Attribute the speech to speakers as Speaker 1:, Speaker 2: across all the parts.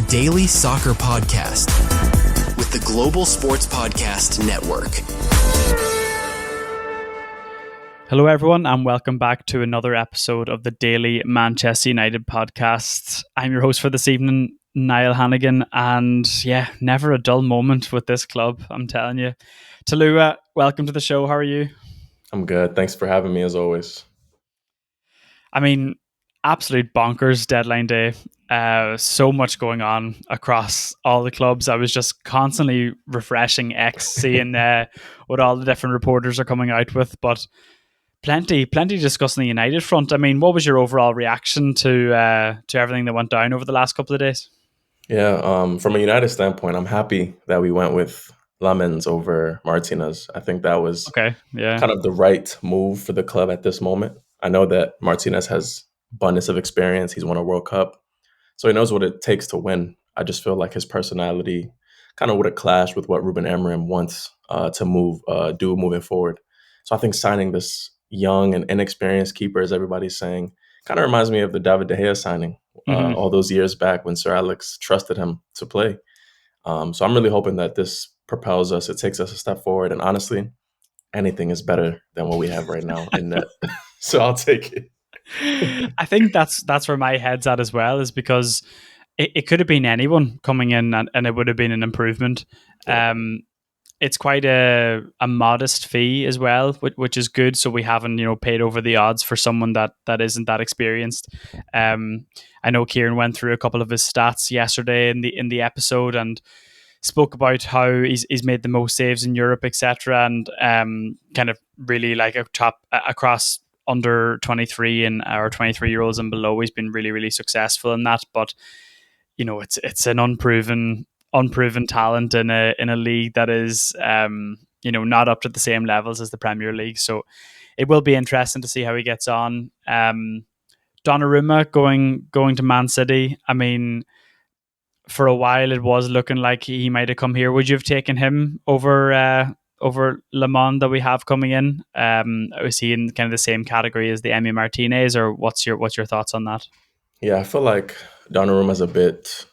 Speaker 1: daily soccer podcast with the Global Sports Podcast Network.
Speaker 2: Hello everyone and welcome back to another episode of the daily Manchester United podcast. I'm your host for this evening, Niall Hannigan, and never a dull moment with this club, I'm telling you. Toluwa, welcome to the show. How are you?
Speaker 3: I'm good. Thanks for having me as always.
Speaker 2: I mean, absolute bonkers deadline day. So much going on across all the clubs. I was just constantly refreshing X, seeing what all the different reporters are coming out with, but plenty to discuss on the United front. I mean, what was your overall reaction to everything that went down over the last couple of days?
Speaker 3: Yeah, from a United standpoint, I'm happy that we went with Lammens over Martinez. I think that was
Speaker 2: kind
Speaker 3: of the right move for the club at this moment. I know that Martinez has abundance of experience. He's won a World Cup, so he knows what it takes to win. I just feel like his personality kind of would have clashed with what Ruben Amorim wants to do moving forward. So I think signing this young and inexperienced keeper, as everybody's saying, kind of reminds me of the David De Gea signing all those years back when Sir Alex trusted him to play. So I'm really hoping that this propels us. It takes us a step forward. And honestly, anything is better than what we have right now in net. So I'll take it.
Speaker 2: I think that's where my head's at as well, is because it could have been anyone coming in and it would have been an improvement.
Speaker 3: Yeah.
Speaker 2: It's quite a modest fee as well, which is good. So we haven't paid over the odds for someone that isn't that experienced. I know Kieran went through a couple of his stats yesterday in the episode and spoke about how he's made the most saves in Europe, etc. And kind of really like a top across under 23 and or 23-year-olds and below. He's been really successful in that, but it's an unproven talent in a league that is not up to the same levels as the Premier League. So it will be interesting to see how he gets on. Donnarumma going to Man City. I mean, for a while it was looking like he might have come here. Would you have taken him over Lammens that we have coming in? Is he in kind of the same category as the Emi Martinez, or what's your thoughts on that?
Speaker 3: Yeah, I feel like Donnarumma is a bit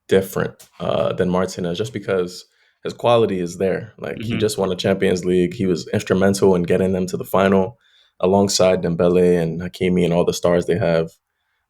Speaker 3: different than Martinez, just because his quality is there. Like he just won the Champions League. He was instrumental in getting them to the final alongside Dembele and Hakimi and all the stars they have.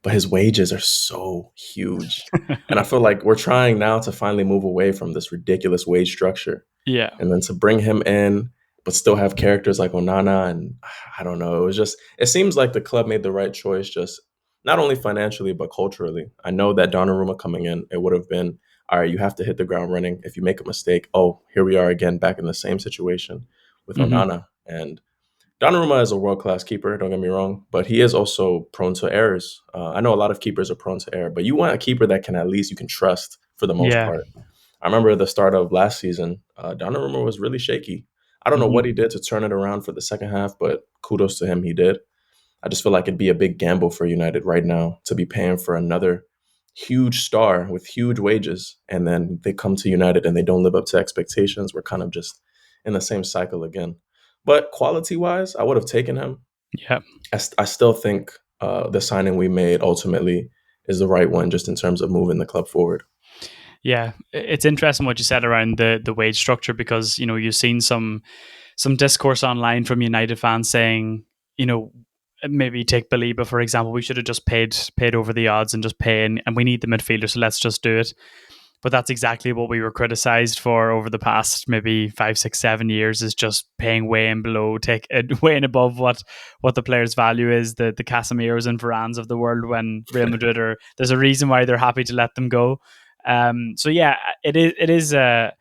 Speaker 3: But his wages are so huge. And I feel like we're trying now to finally move away from this ridiculous wage structure.
Speaker 2: Yeah.
Speaker 3: And then to bring him in, but still have characters like Onana. And I don't know. It seems like the club made the right choice, just not only financially, but culturally. I know that Donnarumma coming in, it would have been, all right, you have to hit the ground running. If you make a mistake, here we are again, back in the same situation with Onana. And Donnarumma is a world-class keeper, don't get me wrong, but he is also prone to errors. I know a lot of keepers are prone to error, but you want a keeper that you can trust for the most part. I remember at the start of last season, Donnarumma was really shaky. I don't know what he did to turn it around for the second half, but kudos to him, he did. I just feel like it'd be a big gamble for United right now to be paying for another huge star with huge wages, and then they come to United and they don't live up to expectations. We're kind of just in the same cycle again. But quality-wise, I would have taken him.
Speaker 2: Yeah,
Speaker 3: I still think the signing we made ultimately is the right one, just in terms of moving the club forward.
Speaker 2: Yeah, it's interesting what you said around the wage structure, because you've seen some discourse online from United fans saying, maybe take Baliba for example, we should have just paid over the odds and just and we need the midfielder, so let's just do it. But that's exactly what we were criticized for over the past maybe 5, 6, 7 years, is just paying way and below, way and above what the player's value is. The Casemiros and Varans of the world, when Real Madrid there's a reason why they're happy to let them go. So yeah, it is a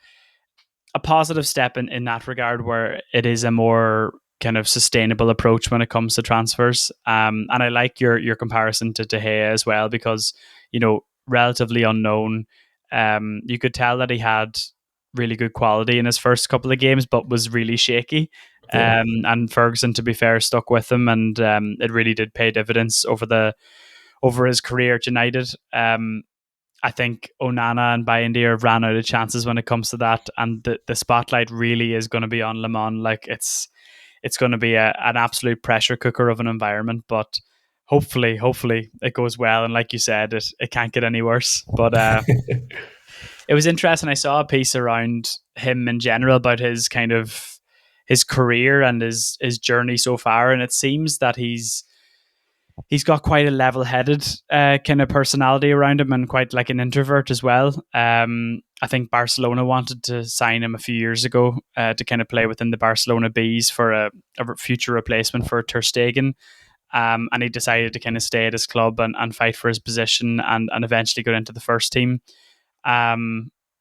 Speaker 2: positive step in that regard, where it is a more kind of sustainable approach when it comes to transfers. And I like your comparison to De Gea as well, because relatively unknown. You could tell that he had really good quality in his first couple of games, but was really shaky.
Speaker 3: Yeah.
Speaker 2: And Ferguson, to be fair, stuck with him, and it really did pay dividends over his career at United. I think Onana and Bioniq have ran out of chances when it comes to that, and the spotlight really is going to be on Lammens. Like it's going to be an absolute pressure cooker of an environment. But hopefully it goes well. And like you said, it can't get any worse. But it was interesting. I saw a piece around him in general about his kind of his career and his journey so far, and it seems that he's got quite a level-headed kind of personality around him, and quite like an introvert as well. I think Barcelona wanted to sign him a few years ago to kind of play within the Barcelona Bees for a future replacement for Ter Stegen. And he decided to kind of stay at his club and fight for his position and eventually got into the first team.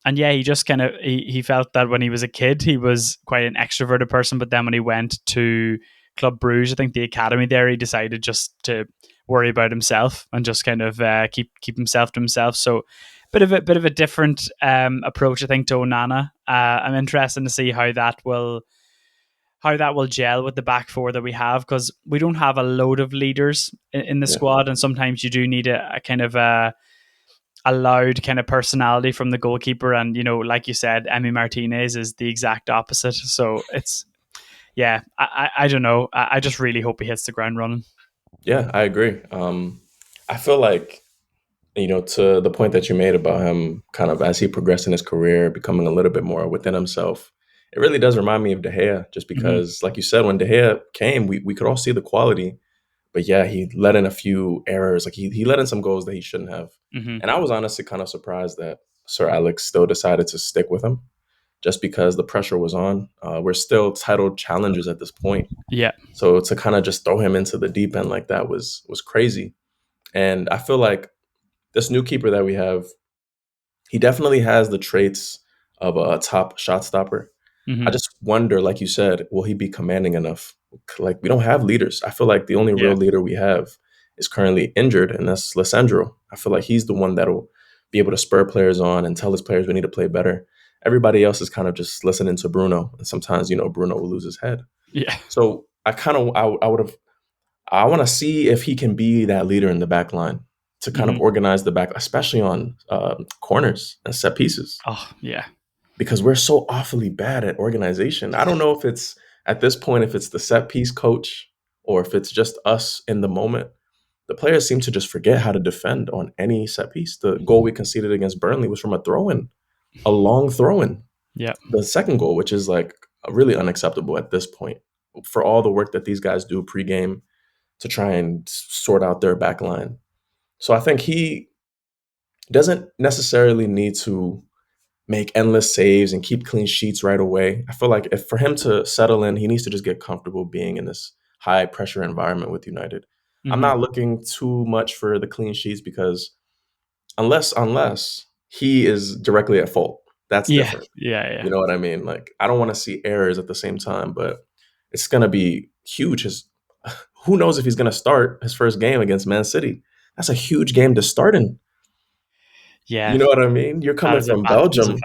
Speaker 2: And yeah, he just kind of he felt that when he was a kid, he was quite an extroverted person, but then when he went to Club Bruges, I think the academy there, he decided just to worry about himself and just kind of keep himself to himself. So bit of a different approach, I think, to Onana. I'm interested to see how that will gel with the back four that we have, because we don't have a load of leaders in the squad, and sometimes you do need a kind of a loud kind of personality from the goalkeeper. And like you said, Emi Martinez is the exact opposite. So it's I don't know. I just really hope he hits the ground running.
Speaker 3: Yeah, I agree. I feel like, to the point that you made about him kind of as he progressed in his career, becoming a little bit more within himself, it really does remind me of De Gea, just because, like you said, when De Gea came, we could all see the quality. But yeah, he let in a few errors. Like he let in some goals that he shouldn't have. And I was honestly kind of surprised that Sir Alex still decided to stick with him, just because the pressure was on. We're still title challengers at this point.
Speaker 2: Yeah.
Speaker 3: So to kind of just throw him into the deep end like that was crazy. And I feel like this new keeper that we have, he definitely has the traits of a top shot stopper. I just wonder, like you said, will he be commanding enough? Like, we don't have leaders. I feel like the only real leader we have is currently injured, and that's Lissandro. I feel like he's the one that'll be able to spur players on and tell his players we need to play better. Everybody else is kind of just listening to Bruno, and sometimes, Bruno will lose his head.
Speaker 2: Yeah.
Speaker 3: So I want to see if he can be that leader in the back line to kind of organize the back, especially on corners and set pieces.
Speaker 2: Oh, yeah.
Speaker 3: Because we're so awfully bad at organization. I don't know if it's, at this point, if it's the set piece coach or if it's just us in the moment. The players seem to just forget how to defend on any set piece. The goal we conceded against Burnley was from a long throw-in.
Speaker 2: Yeah.
Speaker 3: The second goal, which is like really unacceptable at this point, for all the work that these guys do pregame to try and sort out their back line. So I think he doesn't necessarily need to make endless saves and keep clean sheets right away. I feel like if for him to settle in, he needs to just get comfortable being in this high pressure environment with United. I'm not looking too much for the clean sheets, because unless he is directly at fault, that's different.
Speaker 2: Yeah.
Speaker 3: You know what I mean? Like, I don't want to see errors at the same time, but it's going to be huge. Who knows if he's going to start his first game against Man City? That's a huge game to start in.
Speaker 2: Yeah.
Speaker 3: You know what I mean? You're coming from Belgium.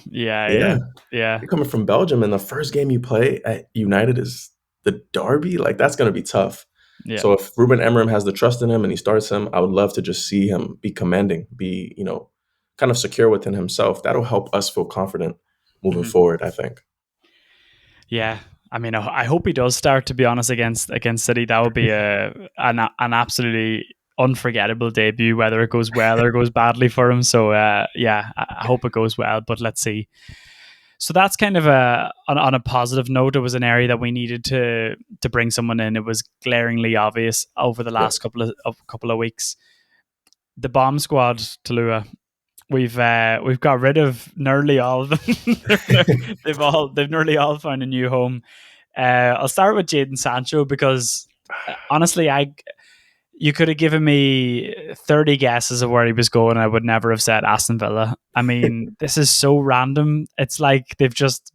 Speaker 2: Yeah.
Speaker 3: You're coming from Belgium, and the first game you play at United is the derby. Like, that's going to be tough.
Speaker 2: Yeah.
Speaker 3: So if Ruben Amorim has the trust in him and he starts him, I would love to just see him be commanding, be, kind of secure within himself. That'll help us feel confident moving forward, I think.
Speaker 2: Yeah. I mean, I hope he does start, to be honest, against City. That would be an absolutely unforgettable debut, whether it goes well or goes badly for him. So I hope it goes well, but let's see. So that's kind of on a positive note. It was an area that we needed to bring someone in. It was glaringly obvious over the last couple of weeks. The bomb squad, Toluwa, we've got rid of nearly all of them. they've nearly all found a new home. I'll start with Jadon Sancho, because honestly, you could have given me 30 guesses of where he was going. I would never have said Aston Villa. I mean, this is so random. It's like they've just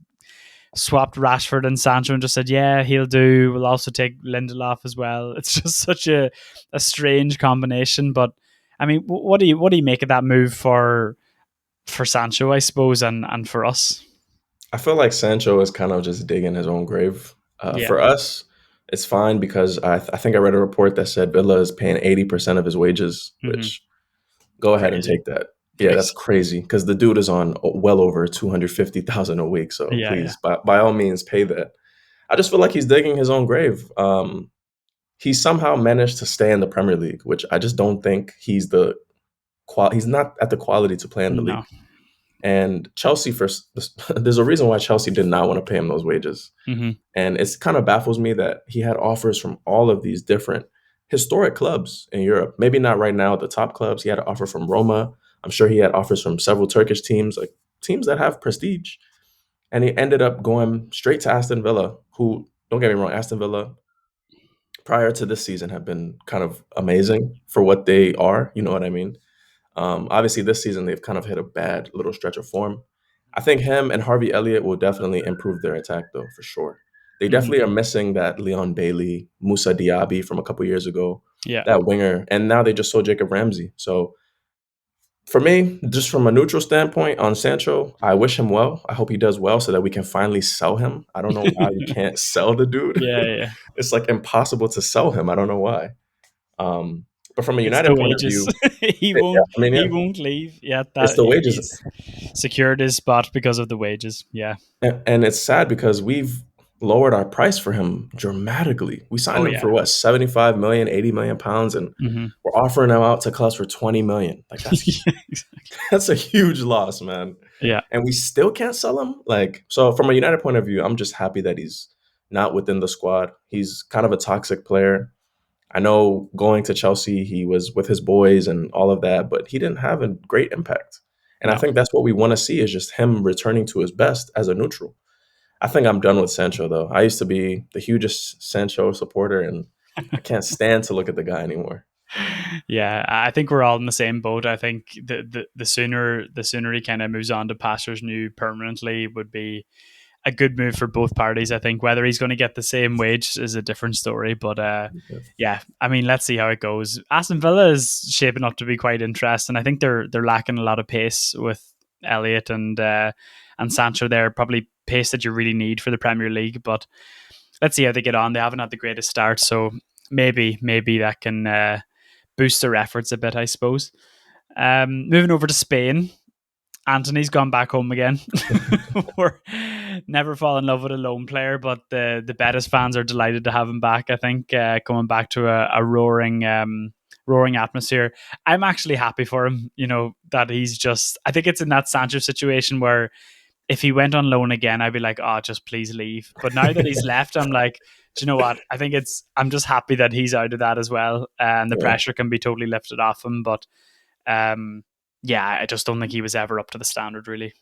Speaker 2: swapped Rashford and Sancho and just said, yeah, he'll do. We'll also take Lindelof as well. It's just such a strange combination. But I mean, what do you make of that move for Sancho, I suppose, and for us?
Speaker 3: I feel like Sancho is kind of just digging his own grave. For us, it's fine, because I think I read a report that said Villa is paying 80% of his wages, which go ahead and take that. Yeah, that's crazy, because the dude is on well over 250,000 a week. So please, by all means, pay that. I just feel like he's digging his own grave. he somehow managed to stay in the Premier League, which I just don't think he's not at the quality to play in the
Speaker 2: No.
Speaker 3: league. And Chelsea, there's a reason why Chelsea did not want to pay him those wages.
Speaker 2: Mm-hmm.
Speaker 3: And it kind of baffles me that he had offers from all of these different historic clubs in Europe. Maybe not right now, the top clubs. He had an offer from Roma. I'm sure he had offers from several Turkish teams, like teams that have prestige. And he ended up going straight to Aston Villa, who, don't get me wrong, Aston Villa prior to this season have been kind of amazing for what they are. You know what I mean? Obviously, this season they've kind of hit a bad little stretch of form. I think him and Harvey Elliott will definitely improve their attack, though, for sure. They
Speaker 2: Mm-hmm.
Speaker 3: definitely are missing that Leon Bailey, Musa Diaby from a couple years ago,
Speaker 2: Yeah.
Speaker 3: that winger, and now they just sold Jacob Ramsey. So for me, just from a neutral standpoint on Sancho, I wish him well. I hope he does well so that we can finally sell him. I don't know why we can't sell the dude.
Speaker 2: Yeah.
Speaker 3: It's like impossible to sell him. I don't know why. But from a
Speaker 2: It's the
Speaker 3: United point of
Speaker 2: wages.
Speaker 3: view,
Speaker 2: he
Speaker 3: yeah,
Speaker 2: won't.
Speaker 3: I mean, yeah,
Speaker 2: He won't leave. Yeah,
Speaker 3: it's
Speaker 2: that
Speaker 3: the wages.
Speaker 2: he's secured his spot because of the wages. Yeah.
Speaker 3: And it's sad because we've lowered our price for him dramatically. We signed
Speaker 2: Oh
Speaker 3: him
Speaker 2: yeah.
Speaker 3: for what, 75 million, 80 million pounds, and
Speaker 2: Mm-hmm.
Speaker 3: we're offering him out to clubs for 20 million. Like
Speaker 2: Yeah, exactly.
Speaker 3: that's a huge loss, man.
Speaker 2: Yeah.
Speaker 3: And we still can't sell him. Like, so from a United point of view, I'm just happy that he's not within the squad. He's kind of a toxic player. I know going to Chelsea, he was with his boys and all of that, but he didn't have a great impact. And I
Speaker 2: No.
Speaker 3: think that's what we want to see is just him returning to his best as a neutral. I think I'm done with Sancho, though. I used to be the hugest Sancho supporter, and I can't stand to look at the guy anymore.
Speaker 2: Yeah, I think we're all in the same boat. I think the sooner he kind of moves on to pastures new permanently would be a good move for both parties. I think whether he's going to get the same wage is a different story, but yeah, I mean, let's see how it goes. Aston Villa is shaping up to be quite interesting. I think they're lacking a lot of pace with Elliott and Sancho. There, probably pace that you really need for the Premier League, but let's see how they get on. They haven't had the greatest start, so maybe that can boost their efforts a bit, I suppose. Moving over to Spain, Anthony's gone back home again. We're never fall in love with a lone player, but the Betis fans are delighted to have him back. I think coming back to a roaring atmosphere. I'm actually happy for him. You know that he's just. I think it's in that Sancho situation where if he went on loan again, I'd be like, oh, just please leave. But now that he's left, I'm like, do you know what? I think I'm just happy that he's out of that as well, and the pressure can be totally lifted off him. But yeah, I just don't think he was ever up to the standard, really.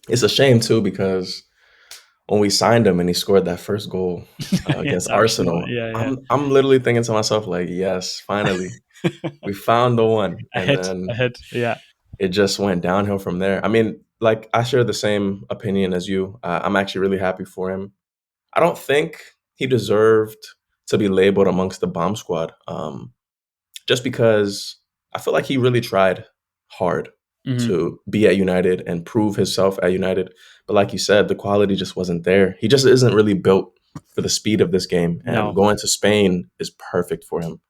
Speaker 3: It's a shame too because when we signed him and he scored that first goal against Arsenal,
Speaker 2: yeah.
Speaker 3: I'm literally thinking to myself like, yes, finally we found the one,
Speaker 2: a
Speaker 3: and
Speaker 2: hit,
Speaker 3: then
Speaker 2: yeah.
Speaker 3: it just went downhill from there. I mean, like I share the same opinion as you. I'm actually really happy for him. I don't think he deserved to be labeled amongst the bomb squad, just because I feel like he really tried hard to be at United and prove himself at United. But like you said, the quality just wasn't there. He just isn't really built for the speed of this game. And
Speaker 2: No.
Speaker 3: going to Spain is perfect for him.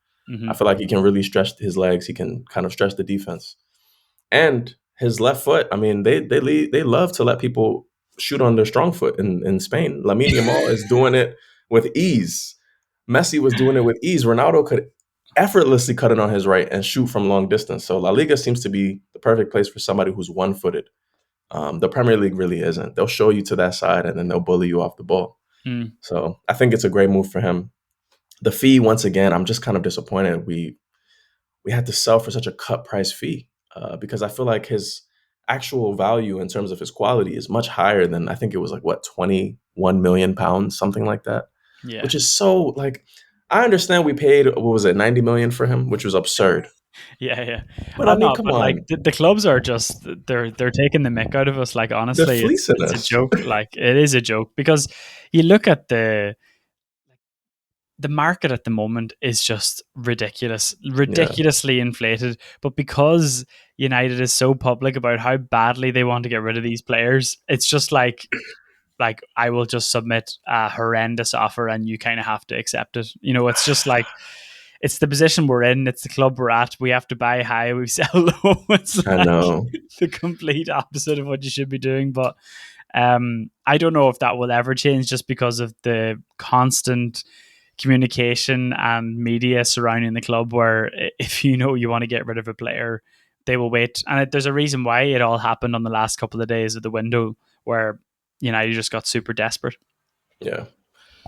Speaker 3: I feel like he can really stretch his legs. He can kind of stretch the defense. And his left foot, I mean, they love to let people shoot on their strong foot in Spain. Lamine Yamal is doing it with ease. Messi was doing it with ease. Ronaldo could effortlessly cut it on his right and shoot from long distance. So La Liga seems to be the perfect place for somebody who's one-footed. The Premier League really isn't. They'll show you to that side and then they'll bully you off the ball. So I think it's a great move for him. The fee, once again, I'm just kind of disappointed. We had to sell for such a cut price fee because I feel like his actual value in terms of his quality is much higher than I think it was like what, 21 million pounds, something like that.
Speaker 2: Yeah.
Speaker 3: Which is so like, I understand we paid, what was it, 90 million for him, which was absurd.
Speaker 2: Yeah.
Speaker 3: But I mean, come on.
Speaker 2: Like the clubs are just they're taking the mick out of us. Like honestly,
Speaker 3: They're fleecing
Speaker 2: it's a
Speaker 3: us.
Speaker 2: joke. Like it is a joke because you look at the market at the moment is just ridiculously inflated. But because United is so public about how badly they want to get rid of these players, it's just like I will just submit a horrendous offer and you kind of have to accept it. You know, it's just like it's the position we're in, it's the club we're at. We have to buy high, we sell low. It's
Speaker 3: I
Speaker 2: like
Speaker 3: know.
Speaker 2: the complete opposite of what you should be doing. But I don't know if that will ever change just because of the constant communication and media surrounding the club where if you know you want to get rid of a player, they will wait. And there's a reason why it all happened on the last couple of days of the window where United just got super desperate.
Speaker 3: Yeah.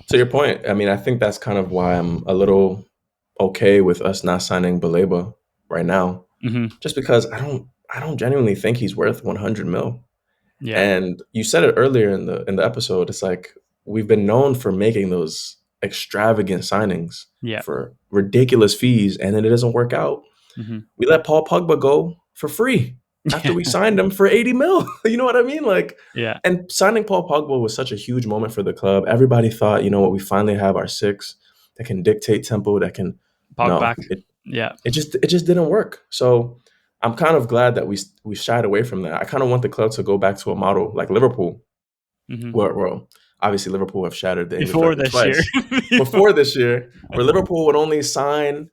Speaker 3: To your point, I mean, I think that's kind of why I'm a little okay with us not signing Baleba right now, just because I don't genuinely think he's worth 100 mil.
Speaker 2: Yeah.
Speaker 3: And you said it earlier in the episode. It's like we've been known for making those extravagant signings
Speaker 2: Yeah.
Speaker 3: for ridiculous fees, and then it doesn't work out. We let Paul Pogba go for free after we signed him for 80 mil. You know what I mean? Like,
Speaker 2: Yeah.
Speaker 3: and signing Paul Pogba was such a huge moment for the club. Everybody thought, you know what, we finally have our six that can dictate tempo, that can no,
Speaker 2: Back. Yeah.
Speaker 3: it just didn't work. So I'm kind of glad that we shied away from that. I kind of want the club to go back to a model like Liverpool, where obviously Liverpool have shattered the English
Speaker 2: Before
Speaker 3: record
Speaker 2: this year.
Speaker 3: twice. Before this year, where Liverpool would only sign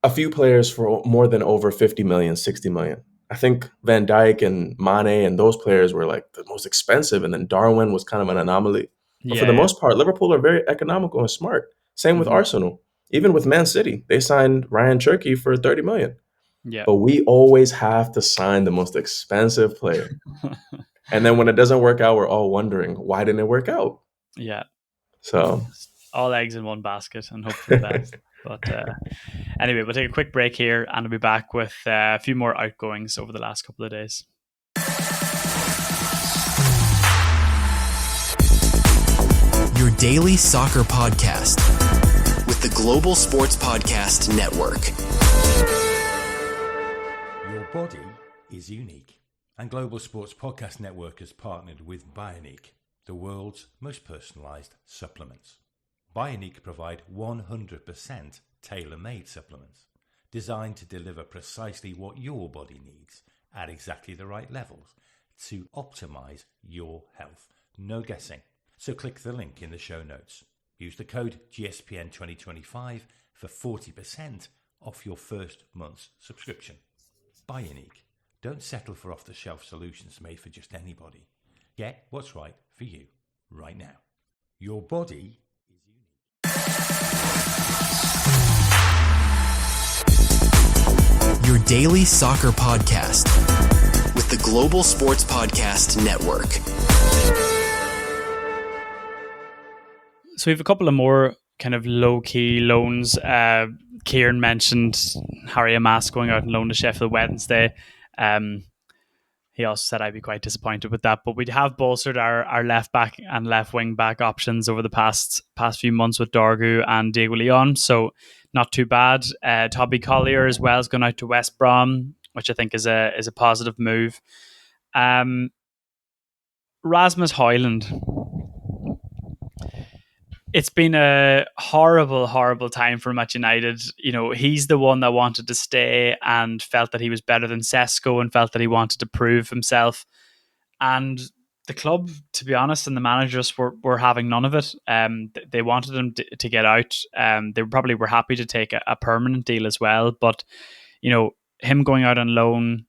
Speaker 3: a few players for more than over 50 million, 60 million. I think Van Dijk and Mane and those players were like the most expensive, and then Darwin was kind of an anomaly. But for the
Speaker 2: Yeah.
Speaker 3: most part, Liverpool are very economical and smart. Same with Arsenal. Even with Man City, they signed Ryan Cherky for 30 million.
Speaker 2: Yeah.
Speaker 3: But we always have to sign the most expensive player. And then when it doesn't work out, we're all wondering, why didn't it work out?
Speaker 2: Yeah.
Speaker 3: So
Speaker 2: all eggs in one basket and hope for the best. But anyway, we'll take a quick break here and we'll be back with a few more outgoings over the last couple of days.
Speaker 1: Your daily soccer podcast with the Global Sports Podcast Network.
Speaker 4: Your body is unique, and Global Sports Podcast Network has partnered with Bioniq, the world's most personalized supplements. Bioniq provide 100% tailor-made supplements designed to deliver precisely what your body needs at exactly the right levels to optimize your health. No guessing. So click the link in the show notes. Use the code GSPN 2025 for 40% off your first month's subscription. Bioniq. Don't settle for off-the-shelf solutions made for just anybody. Get what's right for you right now. Your body is unique.
Speaker 1: Your daily soccer podcast with the Global Sports Podcast Network.
Speaker 2: So we have a couple of more kind of low-key loans. Kieran mentioned Harry Amass going out on loan to Sheffield Wednesday. He also said I'd be quite disappointed with that, but we have bolstered our left back and left wing back options over the past few months with Dorgu and Diego Leon, so not too bad. Toby Collier as well has gone out to West Brom, which I think is a positive move. Rasmus Hoyland. It's been a horrible time for him at United. You know, he's the one that wanted to stay and felt that he was better than Sesko and felt that he wanted to prove himself. And the club, to be honest, and the managers were having none of it. They wanted him to get out. They probably were happy to take a permanent deal as well. But, you know, him going out on loan,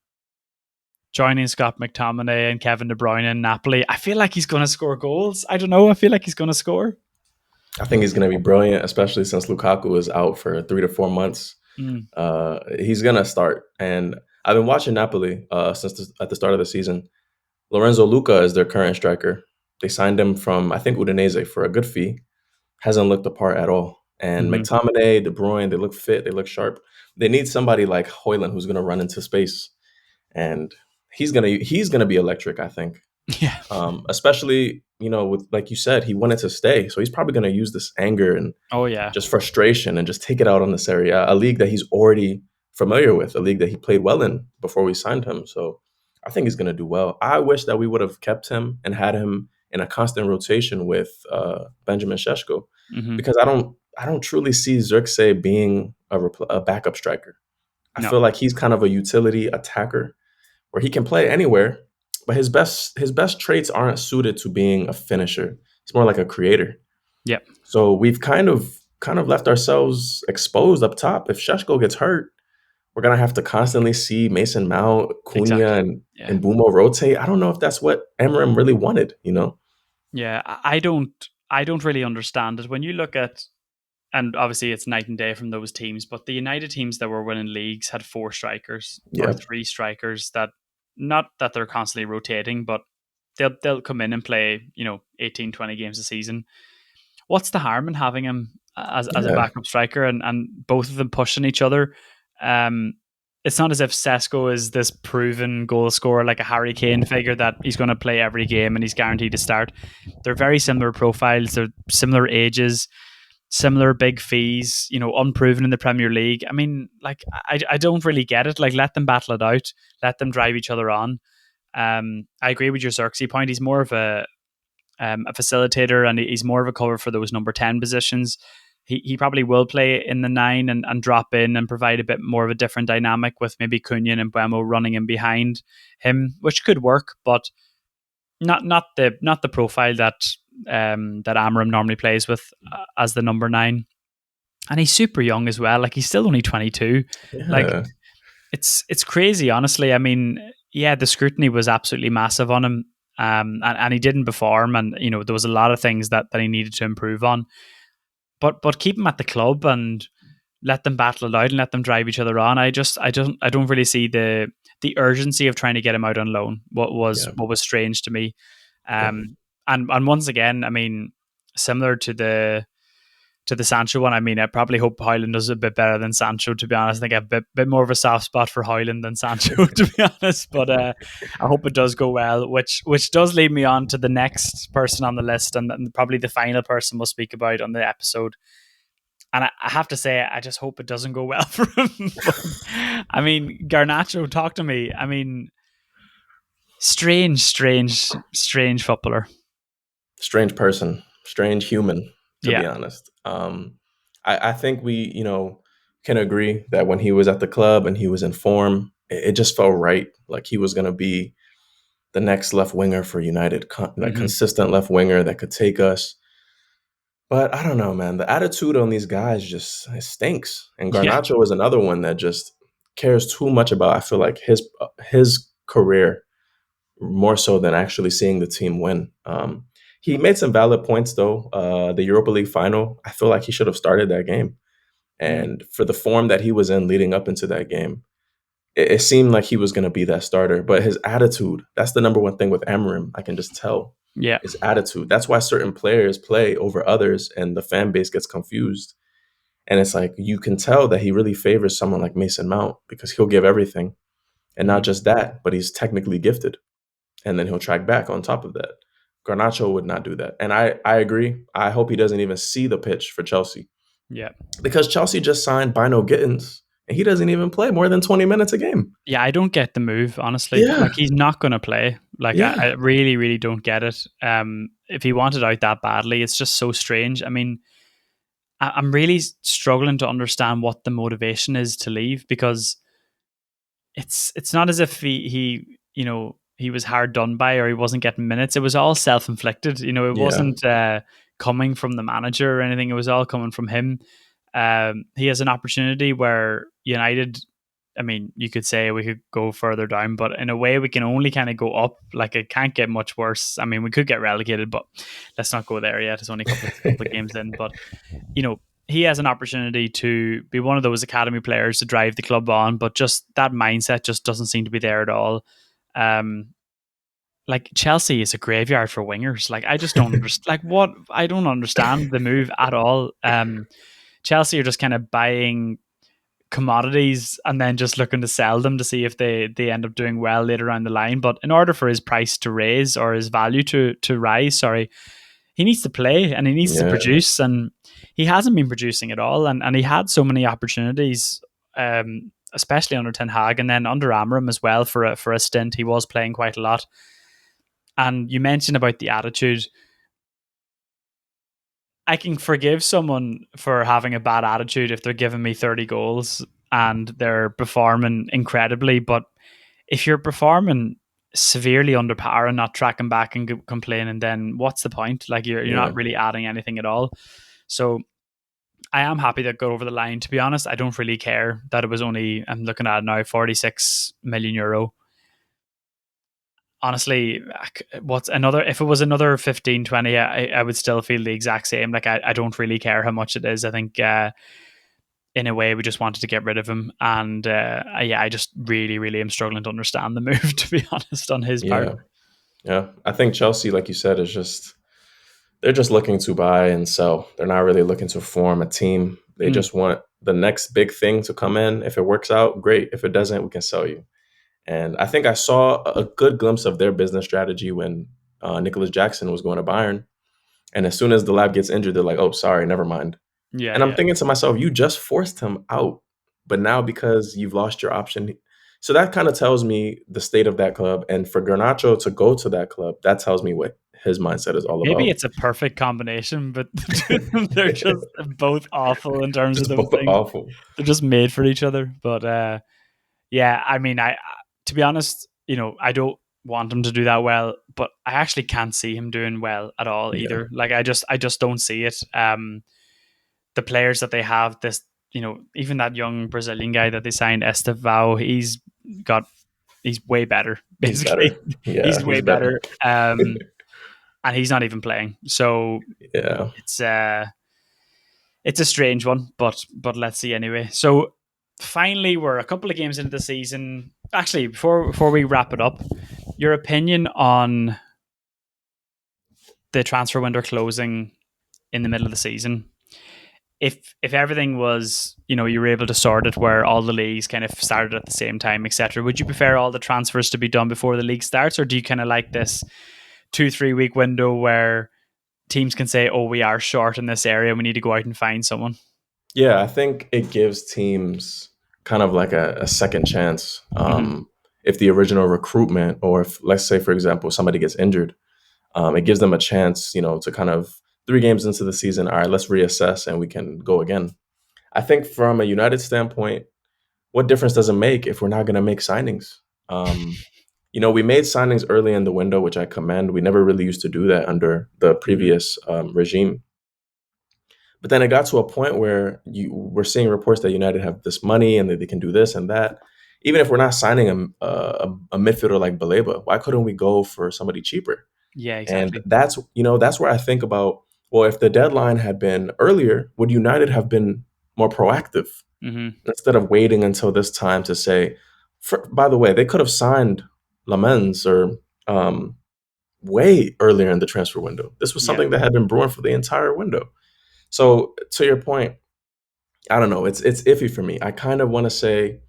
Speaker 2: joining Scott McTominay and Kevin De Bruyne in Napoli, I feel like he's going to score goals. I don't know. I feel like he's going to score.
Speaker 3: I think he's going to be brilliant, especially since Lukaku is out for 3 to 4 months. He's going to start. And I've been watching Napoli since at the start of the season. Lorenzo Luca is their current striker. They signed him from, I think, Udinese for a good fee. Hasn't looked the part at all. And McTominay, De Bruyne, they look fit. They look sharp. They need somebody like Hoyland who's going to run into space. And he's gonna be electric, I think.
Speaker 2: Yeah.
Speaker 3: Especially, you know, with, like you said, he wanted to stay, so he's probably gonna use this anger and just frustration and just take it out on the Serie A league that he's already familiar with, a league that he played well in before we signed him. So I think he's gonna do well. I wish that we would have kept him and had him in a constant rotation with Benjamin Šeško, because I don't truly see Zirkzee being a backup striker. I feel like he's kind of a utility attacker where he can play anywhere, but his best traits aren't suited to being a finisher. He's more like a creator.
Speaker 2: Yep.
Speaker 3: So we've kind of left ourselves exposed up top. If Šeško gets hurt, we're gonna have to constantly see Mason Mount, Cunha, and Mbeumo rotate. I don't know if that's what Emre really wanted, you know?
Speaker 2: Yeah, I don't really understand it. When you look at and obviously it's night and day from those teams, but the United teams that were winning leagues had 4 strikers or
Speaker 3: Yep.
Speaker 2: 3 strikers that, not that they're constantly rotating, but they'll come in and play, 18, 20 games a season. What's the harm in having him as a
Speaker 3: Yeah.
Speaker 2: backup striker and both of them pushing each other? It's not as if Sesko is this proven goal scorer like a Harry Kane figure that he's going to play every game and he's guaranteed to start. They're very similar profiles. They're similar ages, similar big fees, unproven in the Premier League. I mean, like, I don't really get it. Like, let them battle it out. Let them drive each other on. I agree with your Xerxes point. He's more of a facilitator, and he's more of a cover for those number 10 positions. He probably will play in the 9 and drop in and provide a bit more of a different dynamic with maybe Cunha and Buemo running in behind him, which could work, but not the profile that Amram normally plays with as the number 9. And he's super young as well. Like, he's still only 22.
Speaker 3: Yeah.
Speaker 2: Like, it's crazy, honestly. I mean, yeah, the scrutiny was absolutely massive on him. And he didn't perform, and there was a lot of things that he needed to improve on. But keep him at the club and let them battle it out and let them drive each other on. I don't really see the urgency of trying to get him out on loan. What was strange to me. And once again, I mean, similar to the Sancho one, I mean, I probably hope Hoyland does a bit better than Sancho, to be honest. I think I have a bit more of a soft spot for Hoyland than Sancho, to be honest. But I hope it does go well, which does lead me on to the next person on the list, and probably the final person we'll speak about on the episode. And I have to say, I just hope it doesn't go well for him. But, I mean, Garnacho, talk to me. I mean, strange footballer.
Speaker 3: Strange person, strange human, to be honest. I think we, can agree that when he was at the club and he was in form, it just felt right. Like he was going to be the next left winger for United, consistent left winger that could take us. But I don't know, man. The attitude on these guys just it stinks. And Garnacho is another one that just cares too much about, I feel like, his career more so than actually seeing the team win. He made some valid points, though. The Europa League final, I feel like he should have started that game. And for the form that he was in leading up into that game, it seemed like he was going to be that starter. But his attitude, that's the number one thing with Amarim. I can just tell.
Speaker 2: Yeah.
Speaker 3: His attitude. That's why certain players play over others and the fan base gets confused. And it's like you can tell that he really favors someone like Mason Mount because he'll give everything. And not just that, but he's technically gifted. And then he'll track back on top of that. Garnacho would not do that. And I agree. I hope he doesn't even see the pitch for Chelsea.
Speaker 2: Yeah.
Speaker 3: Because Chelsea just signed Bino Gittins, and he doesn't even play more than 20 minutes a game.
Speaker 2: Yeah, I don't get the move, honestly.
Speaker 3: Yeah.
Speaker 2: Like, he's not going to play. Like, I really, really don't get it. If he wanted out that badly, it's just so strange. I mean, I'm really struggling to understand what the motivation is to leave, because it's not as if he was hard done by or he wasn't getting minutes. It was all self-inflicted. It wasn't coming from the manager or anything. It was all coming from him. He has an opportunity where United, I mean, you could say we could go further down, but in a way we can only kind of go up. Like, it can't get much worse. I mean, we could get relegated, but let's not go there yet. It's only a couple of games in. But, he has an opportunity to be one of those academy players to drive the club on, but just that mindset just doesn't seem to be there at all. Like, Chelsea is a graveyard for wingers. Like, I just don't understand. Like, what? I don't understand the move at all. Chelsea are just kind of buying commodities and then just looking to sell them to see if they end up doing well later down the line. But in order for his price to raise, or his value to rise, he needs to play and he needs to produce, and he hasn't been producing at all. And he had so many opportunities, especially under Ten Hag and then under Amarim as well for a stint. He was playing quite a lot. And you mentioned about the attitude. I can forgive someone for having a bad attitude if they're giving me 30 goals and they're performing incredibly. But if you're performing severely under par and not tracking back and complaining, then what's the point? Like, you're not really adding anything at all. So I am happy that got over the line. To be honest, I don't really care that it was only, I'm looking at it now, 46 million euro. honestly, if it was another 15, 20, I would still feel the exact same. Like, I don't really care how much it is. I think in a way we just wanted to get rid of him, and I just really, really am struggling to understand the move, to be honest, on his part.
Speaker 3: Yeah. I think Chelsea, like you said, they're just looking to buy and sell. They're not really looking to form a team. They just want the next big thing to come in. If it works out, great. If it doesn't, we can sell you. And I think I saw a good glimpse of their business strategy when Nicholas Jackson was going to Bayern. And as soon as the lab gets injured, they're like, oh, sorry, never mind.
Speaker 2: Yeah,
Speaker 3: And I'm thinking to myself, you just forced him out. But now because you've lost your option. So that kind of tells me the state of that club. And for Garnacho to go to that club, that tells me what his mindset is all
Speaker 2: maybe
Speaker 3: about.
Speaker 2: it's a perfect combination, but they're just both awful in terms of
Speaker 3: Just
Speaker 2: those
Speaker 3: both
Speaker 2: things.
Speaker 3: awful.
Speaker 2: They're just made for each other. But yeah, I mean, to be honest, I don't want him to do that well, but I actually can't see him doing well at all
Speaker 3: Yeah.
Speaker 2: either. Like, I just don't see it. The players that they have, even that young Brazilian guy that they signed, Estevao, he's way better.
Speaker 3: He's
Speaker 2: Basically,
Speaker 3: better. Yeah,
Speaker 2: he's way
Speaker 3: he's better.
Speaker 2: better. And he's not even playing. So
Speaker 3: Yeah.
Speaker 2: it's a strange one, but let's see anyway. So finally, we're a couple of games into the season. Actually, before we wrap it up, your opinion on the transfer window closing in the middle of the season. If everything was, you were able to sort it where all the leagues kind of started at the same time, etc., would you prefer all the transfers to be done before the league starts, or do you kind of like this 2-3 week window where teams can say, oh, we are short in this area, we need to go out and find someone?
Speaker 3: Yeah, I think it gives teams kind of like a second chance. If the original recruitment, or if, let's say, for example, somebody gets injured, it gives them a chance, to kind of 3 games into the season, all right, let's reassess and we can go again. I think from a United standpoint, what difference does it make if we're not going to make signings? We made signings early in the window, which I commend. We never really used to do that under the previous regime. But then it got to a point where we're seeing reports that United have this money and that they can do this and that. Even if we're not signing a midfielder like Baleba, why couldn't we go for somebody cheaper?
Speaker 2: Yeah, exactly.
Speaker 3: And that's where I think about, well, if the deadline had been earlier, would United have been more proactive instead of waiting until this time to say, by the way, they could have signed Lammens or way earlier in the transfer window. This was something that had been brewing for the entire window. So to your point, I don't know. It's iffy for me. I kind of want to say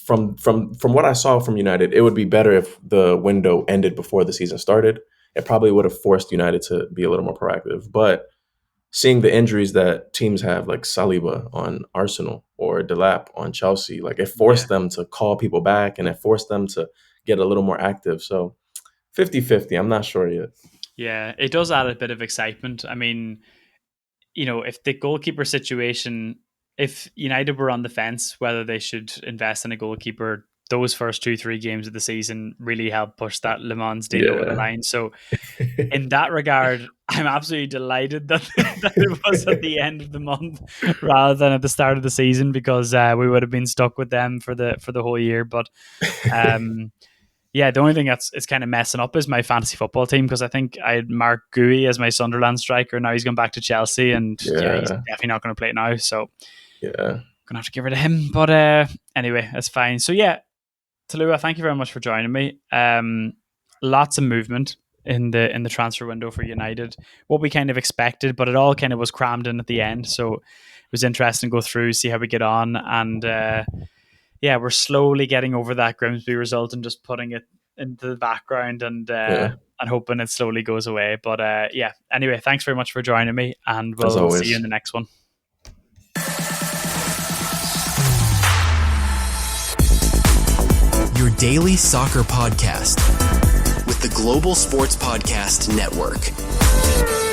Speaker 3: from what I saw from United, it would be better if the window ended before the season started. It probably would have forced United to be a little more proactive. But seeing the injuries that teams have, like Saliba on Arsenal or Delap on Chelsea, like it forced them to call people back and it forced them to get a little more active. So 50-50, I'm not sure yet.
Speaker 2: Yeah, it does add a bit of excitement. I mean, if the goalkeeper situation, if United were on the fence whether they should invest in a goalkeeper, those first 2-3 games of the season really helped push that Lammens deal over the line. So in that regard, I'm absolutely delighted that it was at the end of the month rather than at the start of the season, because we would have been stuck with them for the whole year. But yeah, the only thing it's kind of messing up is my fantasy football team, because I think I had Mark Gui as my Sunderland striker. Now he's gone back to Chelsea, and he's definitely not going to play now. So
Speaker 3: yeah,
Speaker 2: I'm gonna have to get rid of him. But anyway, that's fine. So yeah, Toluwa, thank you very much for joining me. Lots of movement in the transfer window for United. What we kind of expected, but it all kind of was crammed in at the end. So it was interesting to go through, see how we get on, and yeah, we're slowly getting over that Grimsby result and just putting it into the background and hoping it slowly goes away. But yeah, anyway, thanks very much for joining me, and we'll see you in the next one.
Speaker 1: Your daily soccer podcast with the Global Sports Podcast Network.